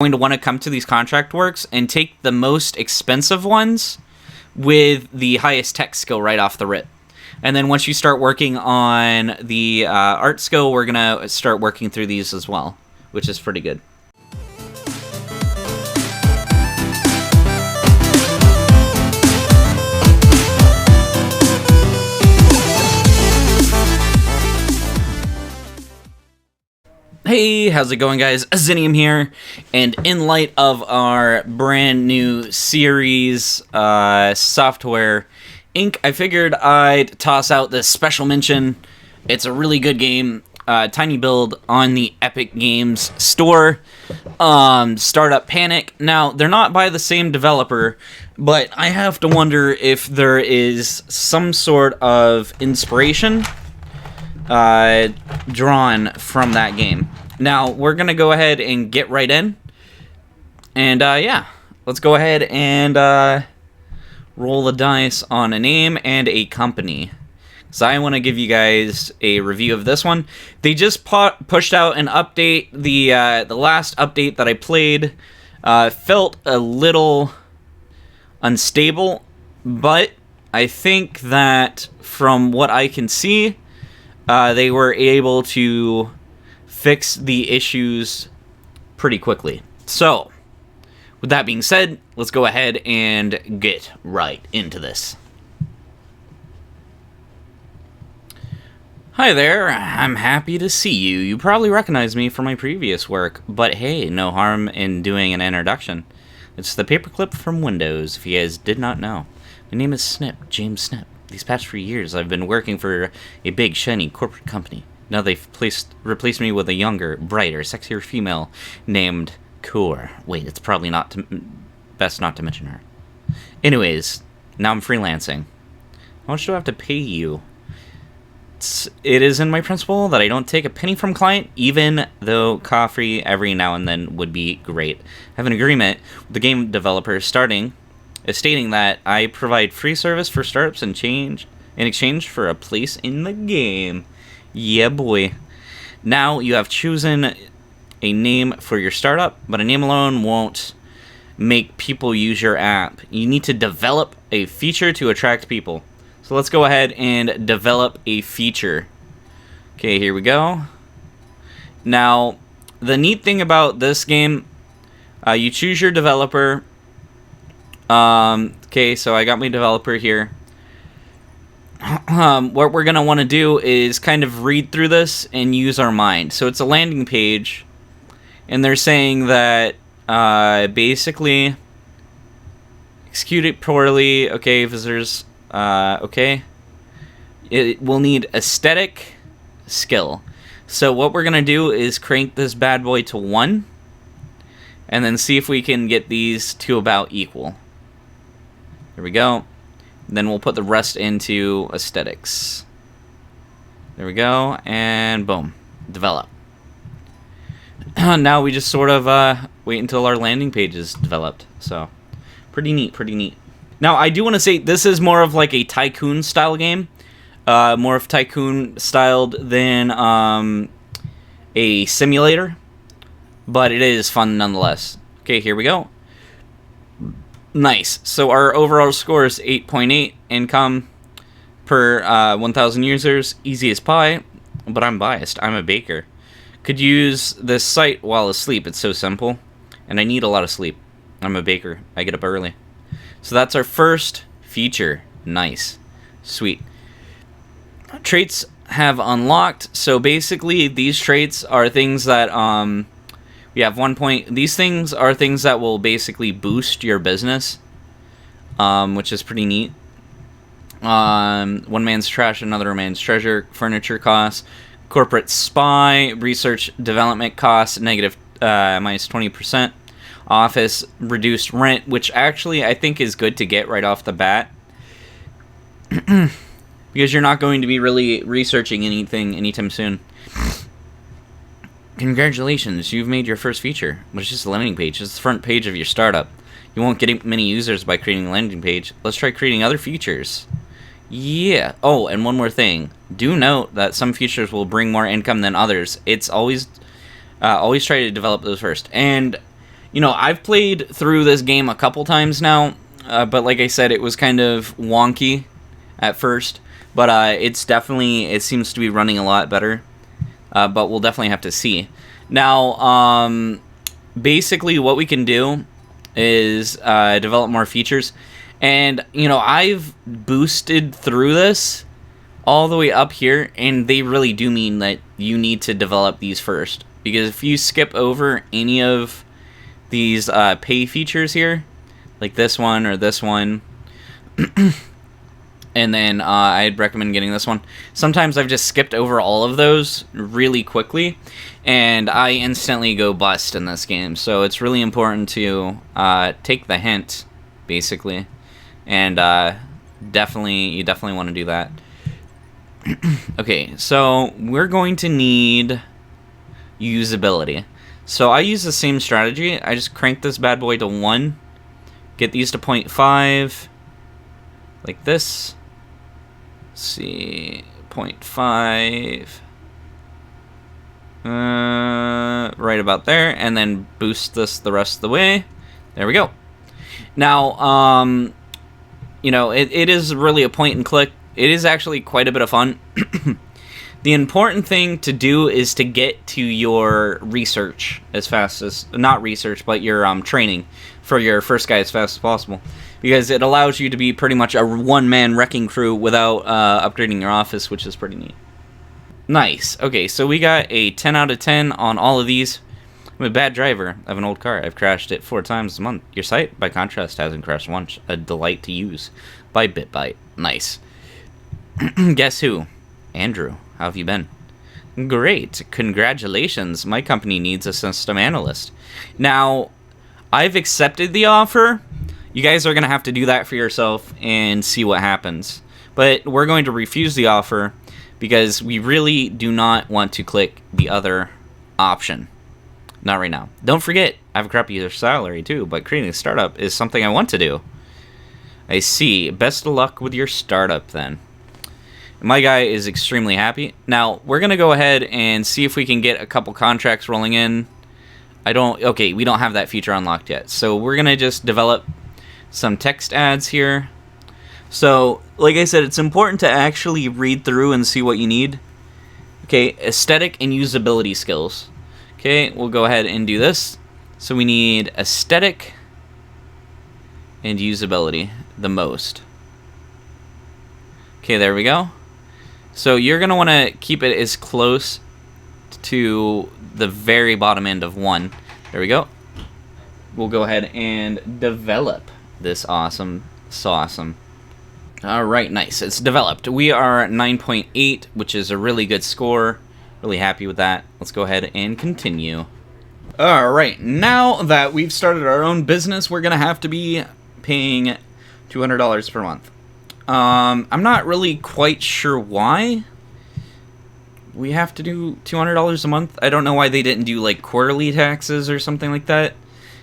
going to want to come to these contract works and take the most expensive ones with the highest tech skill right off the rip. And then once you start working on the art skill, we're going to start working through these as well, which is pretty good. Hey, how's it going, guys? Azineum here, and in light of our brand new series, Software Inc., I figured I'd toss out this special mention. It's a really good game, tiny build on the Epic Games store, Startup Panic. Now, they're not by the same developer, but I have to wonder if there is some sort of inspiration drawn from that game. Now, we're going to go ahead and get right in. And, yeah, let's go ahead and roll the dice on a name and a company. So I want to give you guys a review of this one. They just pushed out an update. The last update that I played felt a little unstable, but I think that from what I can see, they were able to fix the issues pretty quickly. So, with that being said, let's go ahead and get right into this. Hi there, I'm happy to see you. You probably recognize me from my previous work, but hey, no harm in doing an introduction. It's the paperclip from Windows, if you guys did not know. My name is Snip, James Snip. These past 3 years, I've been working for a big, shiny corporate company. Now they've replaced me with a younger, brighter, sexier female named Core. Wait, it's probably best not to mention her. Anyways, now I'm freelancing. How much do I have to pay you? It is in my principle that I don't take a penny from client, even though coffee every now and then would be great. I have an agreement with the game developer stating that I provide free service for startups in exchange for a place in the game. Yeah, boy. Now you have chosen a name for your startup, but a name alone won't make people use your app. You need to develop a feature to attract people. So let's go ahead and develop a feature. Okay, here we go. Now, the neat thing about this game, you choose your developer. Okay, so I got my developer here. What we're going to want to do is kind of read through this and use our mind. So it's a landing page, and they're saying that basically execute it poorly. Okay, visitors. Okay. It will need aesthetic skill. So what we're going to do is crank this bad boy to 1, and then see if we can get these to about equal. There we go. Then we'll put the rest into aesthetics. There we go, and boom, develop. Now we just sort of wait until our landing page is developed. So, pretty neat, pretty neat. Now, I do want to say this is more of like a Tycoon style game. More of Tycoon styled than a simulator. But it is fun nonetheless. Okay, here we go. Nice. So our overall score is 8.8 income per 1,000 users. Easy as pie, but I'm biased. I'm a baker. Could use this site while asleep. It's so simple. And I need a lot of sleep. I'm a baker. I get up early. So that's our first feature. Nice. Sweet. Traits have unlocked. So basically, these traits are things that we have 1 point. These things are things that will basically boost your business, which is pretty neat. One man's trash, another man's treasure. Furniture costs, corporate spy, research development costs, negative minus 20%. Office reduced rent, which actually I think is good to get right off the bat. Because you're not going to be really researching anything anytime soon. Congratulations, you've made your first feature, which is just a landing page. It's the front page of your startup. You won't get many users by creating a landing page. Let's try creating other features. Yeah. Oh, and one more thing. Do note that some features will bring more income than others. It's always try to develop those first. And You know, I've played through this game a couple times now, but like I said, it was kind of wonky at first. But it seems to be running a lot better. But we'll definitely have to see. Now, basically what we can do is develop more features. And, you know, I've boosted through this all the way up here, and they really do mean that you need to develop these first. Because if you skip over any of these pay features here, like this one or this one, and then I'd recommend getting this one. Sometimes I've just skipped over all of those really quickly, and I instantly go bust in this game. So it's really important to take the hint, basically, and you definitely want to do that. Okay, so we're going to need usability. So I use the same strategy. I just crank this bad boy to 1, get these to 0.5, like this. Let's see, 0.5, right about there, and then boost this the rest of the way. There we go. Now, you know, it is really a point and click. It is actually quite a bit of fun. The important thing to do is to get to your research as fast as, not research, but your training for your first guy as fast as possible. Because it allows you to be pretty much a one-man wrecking crew without upgrading your office, which is pretty neat. Nice. Okay, so we got a 10 out of 10 on all of these. I'm a bad driver of an old car. I've crashed it 4 times a month. Your site, by contrast, hasn't crashed once. A delight to use. By BitByte. Nice. Guess who? Andrew. How have you been? Great. Congratulations. My company needs a system analyst. Now, I've accepted the offer. You guys are going to have to do that for yourself and see what happens. But we're going to refuse the offer because we really do not want to click the other option. Not right now. Don't forget, I have a crappy salary too, but creating a startup is something I want to do. I see. Best of luck with your startup then. My guy is extremely happy. Now, we're going to go ahead and see if we can get a couple contracts rolling in. Okay, we don't have that feature unlocked yet. So we're going to just develop some text ads here. So, like I said, it's important to actually read through and see what you need. Okay, aesthetic and usability skills. Okay, we'll go ahead and do this. So we need aesthetic and usability the most. Okay, there we go. So you're going to want to keep it as close to the very bottom end of 1. There we go. We'll go ahead and develop this awesome sauce. Alright, nice. It's developed. We are 9.8, which is a really good score. Really happy with that. Let's go ahead and continue. Alright, now that we've started our own business, we're going to have to be paying $200 per month. I'm not really quite sure why we have to do $200 a month. I don't know why they didn't do like quarterly taxes or something like that.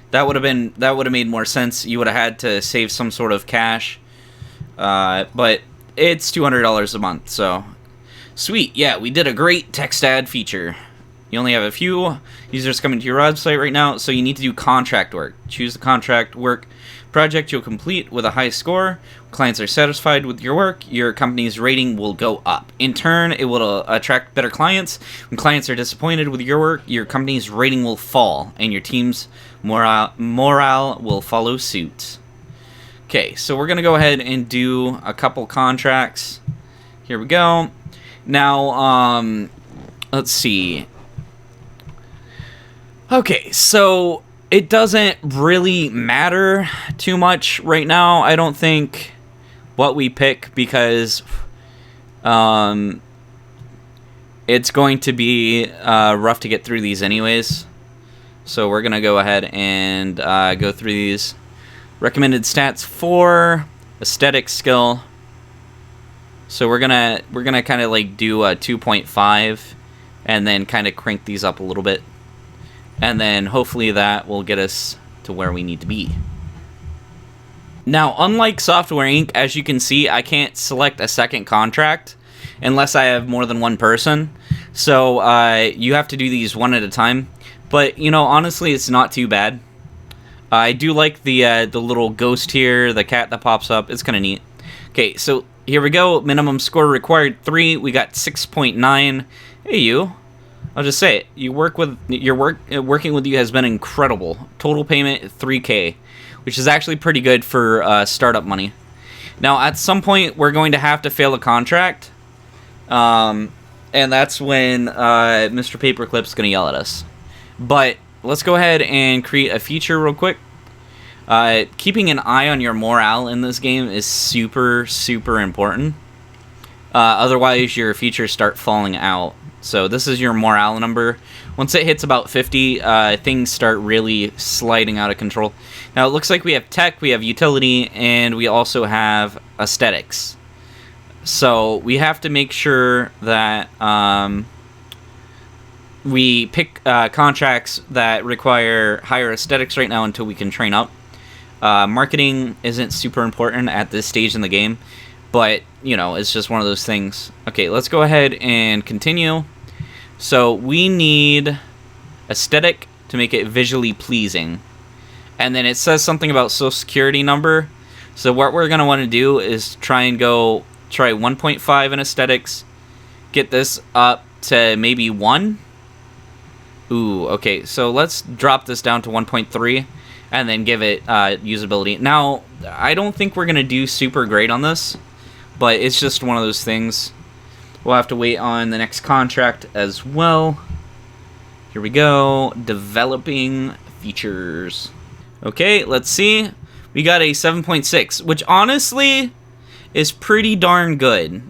That would have made more sense. You would have had to save some sort of cash. But it's $200 a month, so sweet. Yeah, we did a great text ad feature. You only have a few users coming to your website right now, so you need to do contract work. Choose the contract work project you'll complete with a high score. When clients are satisfied with your work, your company's rating will go up. In turn, it will attract better clients. When clients are disappointed with your work, your company's rating will fall, and your team's morale will follow suit. Okay, so we're going to go ahead and do a couple contracts. Here we go. Now, let's see. Okay, so it doesn't really matter too much right now, I don't think, what we pick, because it's going to be rough to get through these anyways. So we're going to go ahead and go through these. Recommended stats for aesthetic skill. So we're gonna kind of like do a 2.5 and then kind of crank these up a little bit. And then hopefully that will get us to where we need to be. Now, unlike Software Inc., as you can see, I can't select a second contract unless I have more than one person. So you have to do these one at a time. But, you know, honestly, it's not too bad. I do like the little ghost here, the cat that pops up. It's kind of neat. Okay, so here we go. Minimum score required 3. We got 6.9. Hey, you. I'll just say it. Working with you has been incredible. Total payment 3K, which is actually pretty good for startup money. Now, at some point, we're going to have to fail a contract, and that's when Mr. Paperclip's going to yell at us. But let's go ahead and create a feature real quick. Keeping an eye on your morale in this game is super, super important. Otherwise, your features start falling out. So this is your morale number. Once it hits about 50, things start really sliding out of control. Now, it looks like we have tech, we have utility, and we also have aesthetics. So we have to make sure that we pick contracts that require higher aesthetics right now until we can train up. Marketing isn't super important at this stage in the game, but, you know, it's just one of those things. Okay, let's go ahead and continue. So we need aesthetic to make it visually pleasing. And then it says something about social security number. So what we're going to want to do is try 1.5 in aesthetics. Get this up to maybe 1. Ooh, okay. So let's drop this down to 1.3 and then give it usability. Now, I don't think we're going to do super great on this, but it's just one of those things. We'll have to wait on the next contract as well. Here we go. Developing features. Okay, let's see. We got a 7.6, which honestly is pretty darn good.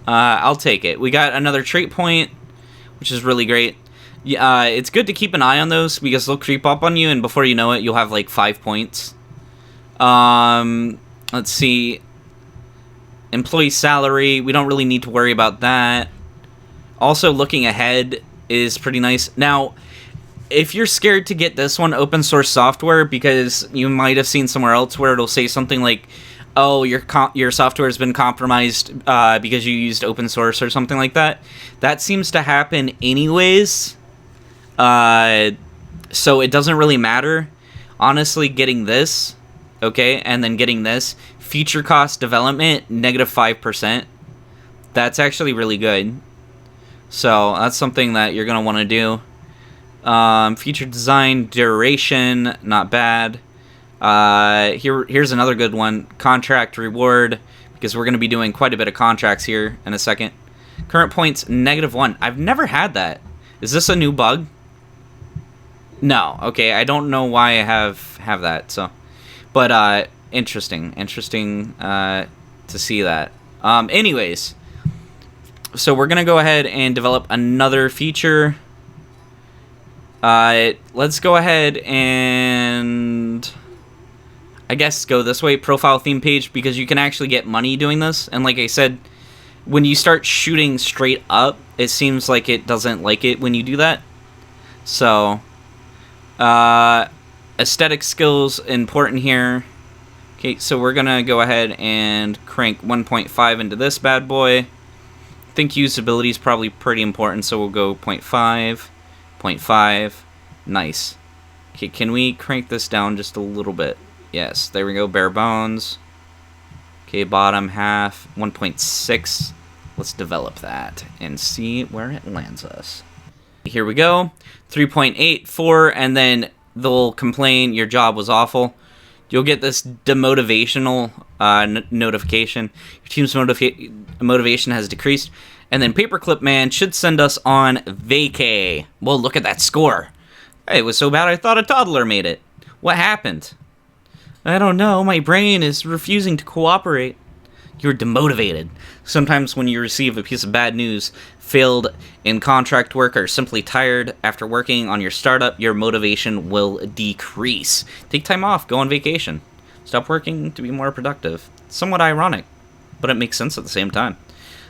I'll take it. We got another trait point, which is really great. It's good to keep an eye on those because they'll creep up on you, and before you know it, you'll have like 5 points. Let's see. Employee salary, we don't really need to worry about that. Also, looking ahead is pretty nice. Now, if you're scared to get this one, open source software, because you might have seen somewhere else where it'll say something like, oh, your software has been compromised because you used open source or something like that. That seems to happen anyways. So it doesn't really matter. Honestly, getting this, okay, and then getting this, feature cost development, -5%. That's actually really good. So that's something that you're going to want to do. Feature design, duration, not bad. Here's another good one. Contract reward, because we're going to be doing quite a bit of contracts here in a second. Current points, -1. I've never had that. Is this a new bug? No. Okay, I don't know why I have that. So, but interesting to see that. Anyways, so we're gonna go ahead and develop another feature. Let's go ahead and I guess go this way, profile theme page, because you can actually get money doing this. And like I said, when you start shooting straight up, it seems like it doesn't like it when you do that. So, aesthetic skills important here. Okay, so we're gonna go ahead and crank 1.5 into this bad boy. I think usability is probably pretty important, so we'll go 0.5, 0.5. Nice. Okay, can we crank this down just a little bit? Yes, there we go, bare bones. Okay, bottom half, 1.6. Let's develop that and see where it lands us. Here we go, 3.84, and then they'll complain your job was awful. You'll get this demotivational notification. Your team's motivation has decreased. And then Paperclip Man should send us on vacay. Well, look at that score. Hey, it was so bad I thought a toddler made it. What happened? I don't know. My brain is refusing to cooperate. You're demotivated. Sometimes when you receive a piece of bad news, failed in contract work, or simply tired after working on your startup, your motivation will decrease. Take time off, go on vacation. Stop working to be more productive. Somewhat ironic, but it makes sense at the same time.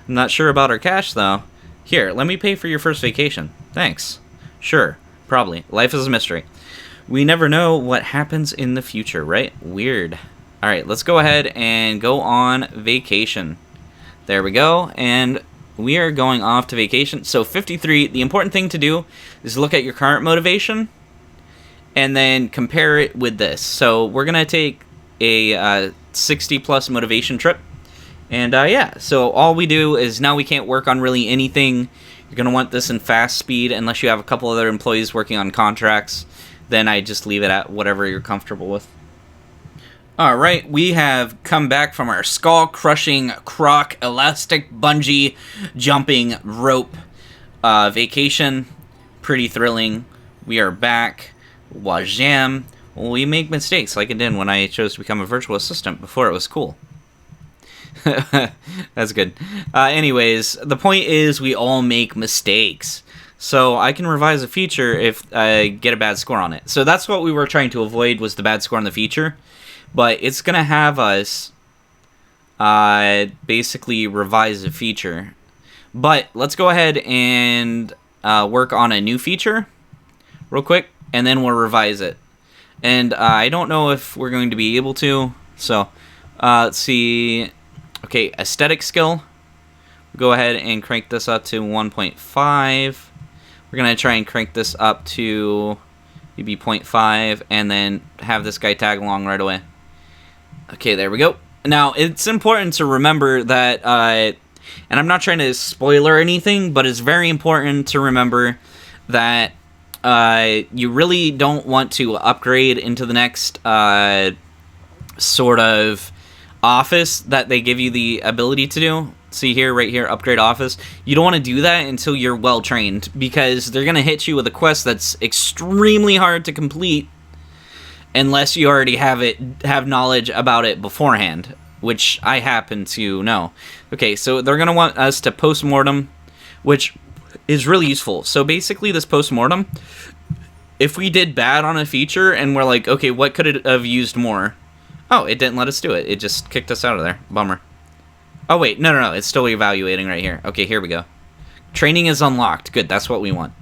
I'm not sure about our cash, though. Here, let me pay for your first vacation. Thanks. Sure, probably. Life is a mystery. We never know what happens in the future, right? Weird. Alright, let's go ahead and go on vacation. There we go, and we are going off to vacation. So 53, the important thing to do is look at your current motivation and then compare it with this. So we're going to take a 60 plus motivation trip. And yeah, so all we do is now we can't work on really anything. You're going to want this in fast speed unless you have a couple other employees working on contracts. Then I just leave it at whatever you're comfortable with. Alright, we have come back from our skull-crushing, croc, elastic, bungee, jumping, rope vacation. Pretty thrilling. We are back. Wajam. We make mistakes like I did when I chose to become a virtual assistant before it was cool. That's good. Anyways, the point is we all make mistakes. So I can revise a feature if I get a bad score on it. So that's what we were trying to avoid, was the bad score on the feature. But it's going to have us basically revise a feature. But let's go ahead and work on a new feature real quick, and then we'll revise it. And I don't know if we're going to be able to. So let's see. Okay, aesthetic skill. Go ahead and crank this up to 1.5. We're going to try and crank this up to maybe 0.5, and then have this guy tag along right away. Okay, there we go. Now, it's important to remember that, and I'm not trying to spoiler anything, but it's very important to remember that you really don't want to upgrade into the next sort of office that they give you the ability to do. See here, right here, upgrade office. You don't want to do that until you're well trained, because they're going to hit you with a quest that's extremely hard to complete unless you already have knowledge about it beforehand, which I happen to know. Okay, so they're going to want us to post-mortem, which is really useful. So basically this post-mortem, if we did bad on a feature and we're like, okay, what could it have used more? Oh, it didn't let us do it. It just kicked us out of there. Bummer. Oh, wait. No. It's still evaluating right here. Okay, here we go. Training is unlocked. Good, that's what we want.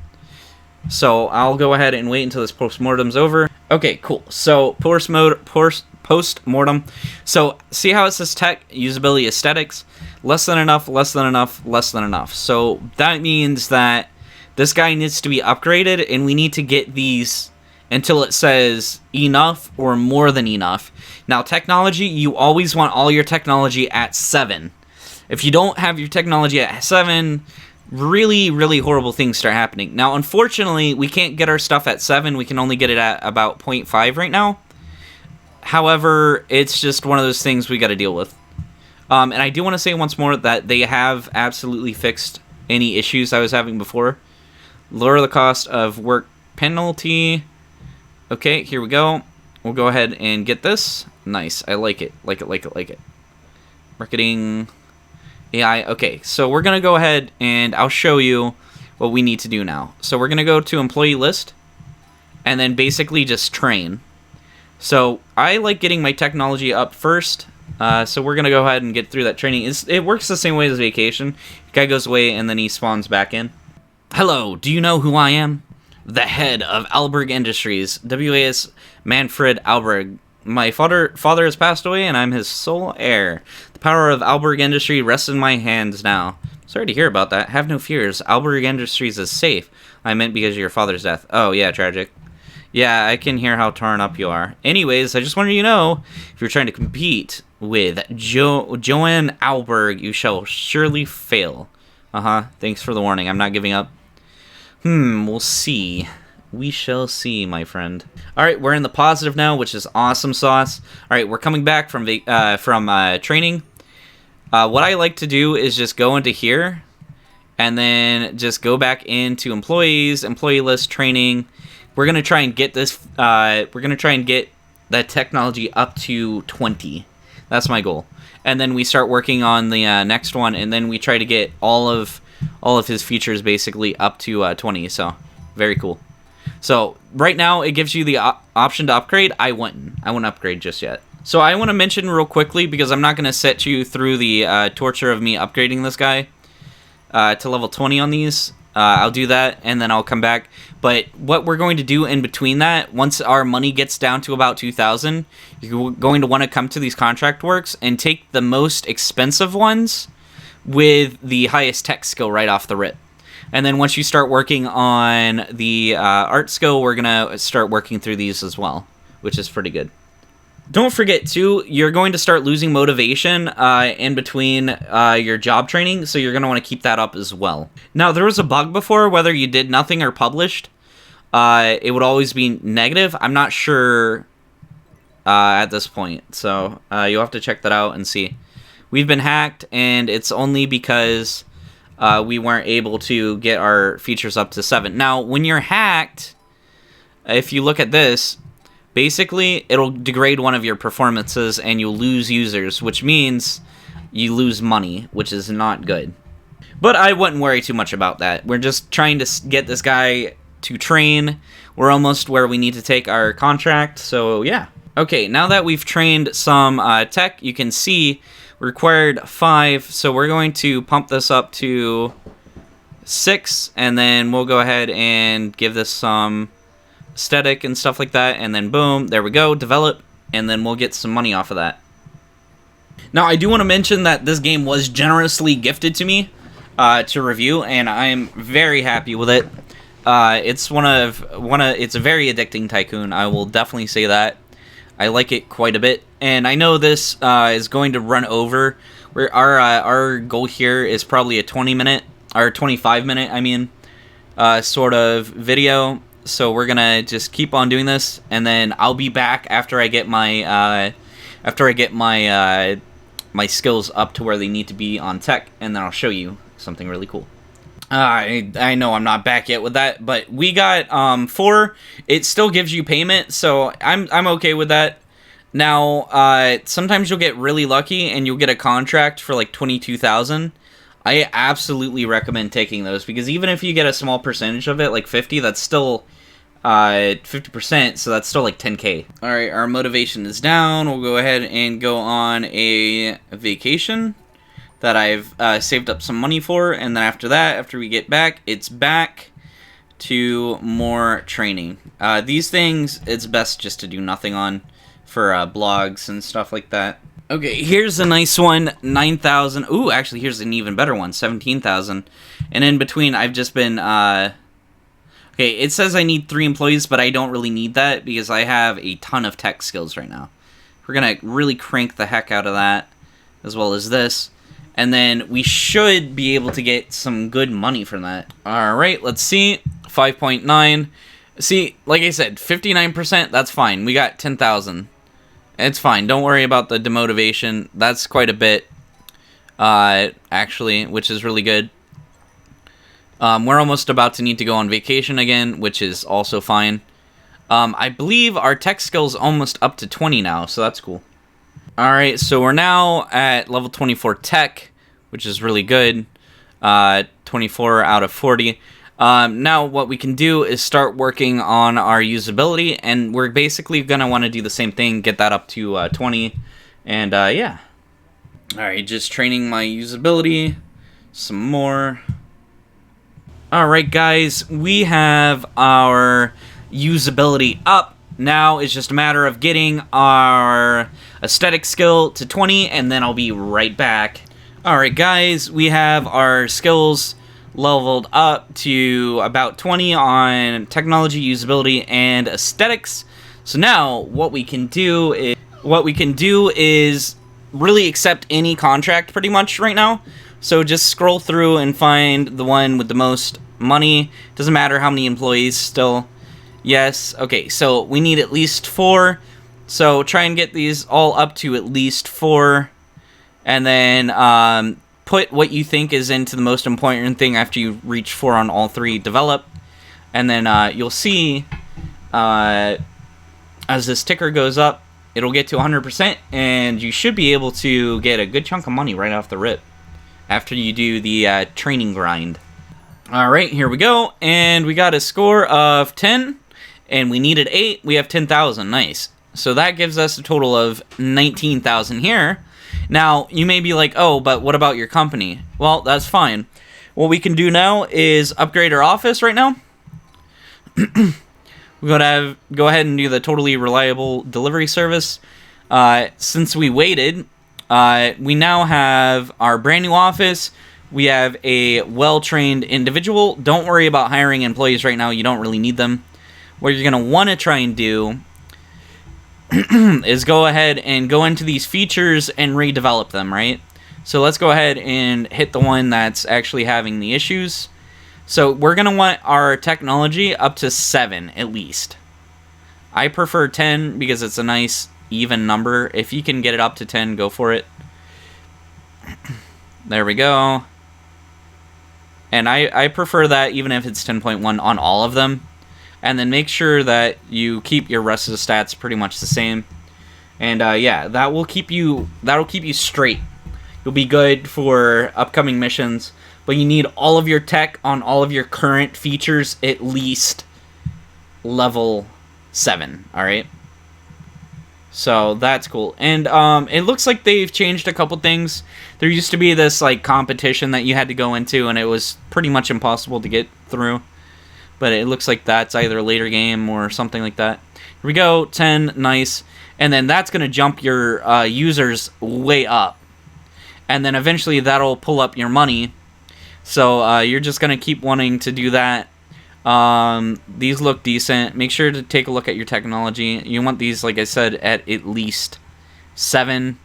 So I'll go ahead and wait until this post-mortem's over. Okay, cool. So post-mortem. So see how it says tech, usability, aesthetics? Less than enough, less than enough, less than enough. So that means that this guy needs to be upgraded, and we need to get these until it says enough or more than enough. Now, technology, you always want all your technology at 7. If you don't have your technology at 7, really, really horrible things start happening. Now, unfortunately, we can't get our stuff at 7. We can only get it at about 0.5 right now. However, it's just one of those things we got to deal with. And I do want to say once more that they have absolutely fixed any issues I was having before. Lower the cost of work penalty. Okay, here we go. We'll go ahead and get this. Nice. I like it. Like it. Marketing. AI. Okay, so we're going to go ahead and I'll show you what we need to do now. So we're going to go to employee list and then basically just train. So I like getting my technology up first. So we're going to go ahead and get through that training. It works the same way as vacation. Guy goes away and then he spawns back in. Hello, do you know who I am? The head of Alberg Industries, WAS Manfred Alberg. My father has passed away, and I'm his sole heir. The power of Alberg Industry rests in my hands now. Sorry to hear about that. Have no fears. Alberg Industries is safe. I meant because of your father's death. Oh, yeah, tragic. Yeah, I can hear how torn up you are. Anyways, I just wanted you to know, if you're trying to compete with Joanne Alberg, you shall surely fail. Thanks for the warning. I'm not giving up. We'll see. We shall see, my friend. Alright, we're in the positive now, which is awesome sauce. Alright, we're coming back from training. What I like to do is just go into here, and then just go back into employees, employee list, training. We're going to try and get this, we're going to try and get that technology up to 20. That's my goal. And then we start working on the next one, and then we try to get all of his features basically up to 20. So very cool. So right now it gives you the option to upgrade. I wouldn't upgrade just yet. So I want to mention real quickly, because I'm not going to set you through the torture of me upgrading this guy to level 20 on these. I'll do that and then I'll come back. But what we're going to do in between that, once our money gets down to about 2,000, you're going to want to come to these contract works and take the most expensive ones with the highest tech skill right off the rip. And then once you start working on the art skill, we're going to start working through these as well, which is pretty good. Don't forget, too, you're going to start losing motivation in between your job training, so you're going to want to keep that up as well. Now, there was a bug before, whether you did nothing or published, it would always be negative. I'm not sure at this point, so you'll have to check that out and see. We've been hacked, and it's only because we weren't able to get our features up to 7. Now, when you're hacked, if you look at this, basically, it'll degrade one of your performances and you'll lose users, which means you lose money, which is not good. But I wouldn't worry too much about that. We're just trying to get this guy to train. We're almost where we need to take our contract, so yeah. Okay, now that we've trained some tech, you can see we required 5, so we're going to pump this up to 6, and then we'll go ahead and give this some aesthetic and stuff like that, and then boom, there we go, develop, and then we'll get some money off of that. Now, I do want to mention that this game was generously gifted to me to review, and I'm very happy with it. It's it's a very addicting Tycoon. I will definitely say that. I like it quite a bit, and I know this is going to run over. Our goal here is probably a 20-minute or 25-minute, I mean, sort of video. So we're gonna just keep on doing this, and then I'll be back after I get my my skills up to where they need to be on tech, and then I'll show you something really cool. I know I'm not back yet with that, but we got 4. It still gives you payment, so I'm okay with that. Now, sometimes you'll get really lucky and you'll get a contract for like 22,000. I absolutely recommend taking those, because even if you get a small percentage of it, like 50, that's still 50%, so that's still like 10k. Alright, our motivation is down. We'll go ahead and go on a vacation that I've saved up some money for, and then after that, after we get back, it's back to more training. These things, it's best just to do nothing on for blogs and stuff like that. Okay, here's a nice one, 9,000. Ooh, actually, here's an even better one, 17,000. And in between, I've just been, okay, it says I need 3 employees, but I don't really need that because I have a ton of tech skills right now. We're gonna really crank the heck out of that, as well as this. And then we should be able to get some good money from that. Alright, let's see, 5.9. See, like I said, 59%, that's fine. We got 10,000. It's fine. Don't worry about the demotivation. That's quite a bit, actually, which is really good. We're almost about to need to go on vacation again, which is also fine. I believe our tech skill's almost up to 20 now, so that's cool. Alright, so we're now at level 24 tech, which is really good. 24 out of 40. Now what we can do is start working on our usability, and we're basically going to want to do the same thing, get that up to 20, and yeah. Alright, just training my usability some more. Alright guys, we have our usability up. Now it's just a matter of getting our aesthetic skill to 20, and then I'll be right back. Alright guys, we have our skills leveled up to about 20 on technology, usability, and aesthetics. So now what we can do is really accept any contract pretty much right now. So just scroll through and find the one with the most money. Doesn't matter how many employees still. Yes, okay, so we need at least 4. So try and get these all up to at least 4. And then put what you think is into the most important thing after you reach 4 on all 3. Develop. And then you'll see as this ticker goes up, it'll get to 100%, and you should be able to get a good chunk of money right off the rip after you do the training grind. Alright, here we go, and we got a score of 10, and we needed 8. We have 10,000, nice. So that gives us a total of 19,000 here. Now, you may be like, oh, but what about your company? Well, that's fine. What we can do now is upgrade our office right now. We're going to go ahead and do the totally reliable delivery service. Since we waited, we now have our brand new office We have a well-trained individual. Don't worry about hiring employees right now. You don't really need them. What you're going to want to try and do is go ahead and go into these features and redevelop them, right? So let's go ahead and hit the one that's actually having the issues. So we're going to want our technology up to 7 at least. I prefer 10 because it's a nice even number. If you can get it up to 10, go for it. There we go. And I prefer that even if it's 10.1 on all of them. And then make sure that you keep your rest of the stats pretty much the same. And yeah, that'll keep you straight. You'll be good for upcoming missions. But you need all of your tech on all of your current features at least level 7, alright? So that's cool. And it looks like they've changed a couple things. There used to be this like competition that you had to go into, and it was pretty much impossible to get through. But it looks like that's either a later game or something like that. Here we go, 10, nice. And then that's going to jump your users way up. And then eventually that'll pull up your money. So you're just going to keep wanting to do that. These look decent. Make sure to take a look at your technology. You want these, like I said, at least 7.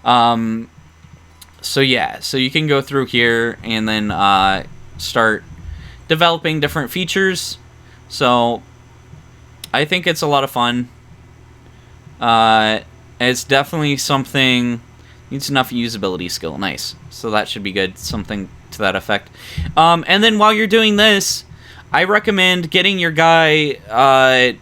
So yeah, so you can go through here and then start developing different features. So I think it's a lot of fun. It's definitely something, needs enough usability skill. Nice. So that should be good. Something to that effect. And then while you're doing this, I recommend getting your guy,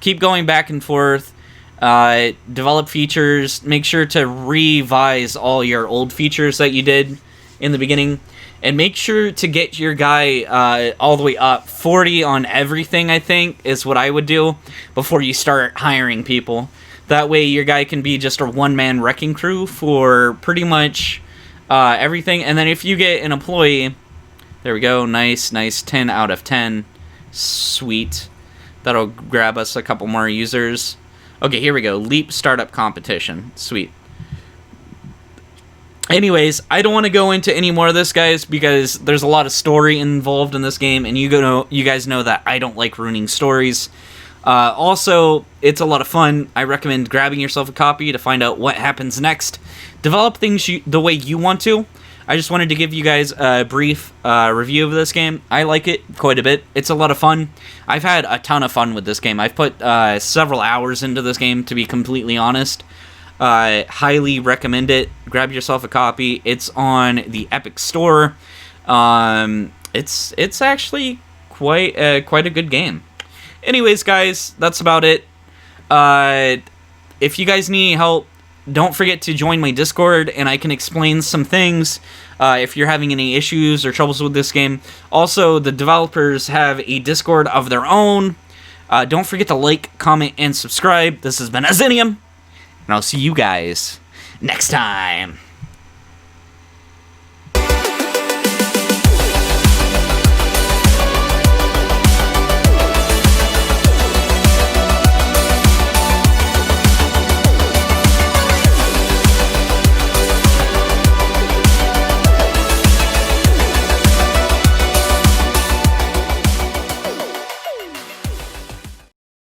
keep going back and forth, develop features, make sure to revise all your old features that you did in the beginning, and make sure to get your guy all the way up. 40 on everything, I think, is what I would do before you start hiring people. That way your guy can be just a one-man wrecking crew for pretty much everything. And then if you get an employee, there we go, nice, 10 out of 10. Sweet. That'll grab us a couple more users. Okay, here we go. Leap startup competition. Sweet. Anyways, I don't want to go into any more of this, guys, because there's a lot of story involved in this game, and you guys know that I don't like ruining stories. Also, it's a lot of fun. I recommend grabbing yourself a copy to find out what happens next. Develop things the way you want to. I just wanted to give you guys a brief review of this game. I like it quite a bit. It's a lot of fun. I've had a ton of fun with this game. I've put several hours into this game, to be completely honest. Highly recommend it. Grab yourself a copy. It's on the Epic Store. It's actually quite a good game. Anyways, guys, that's about it. If you guys need help, don't forget to join my Discord, and I can explain some things if you're having any issues or troubles with this game. Also, the developers have a Discord of their own. Don't forget to like, comment, and subscribe. This has been Azineum, and I'll see you guys next time.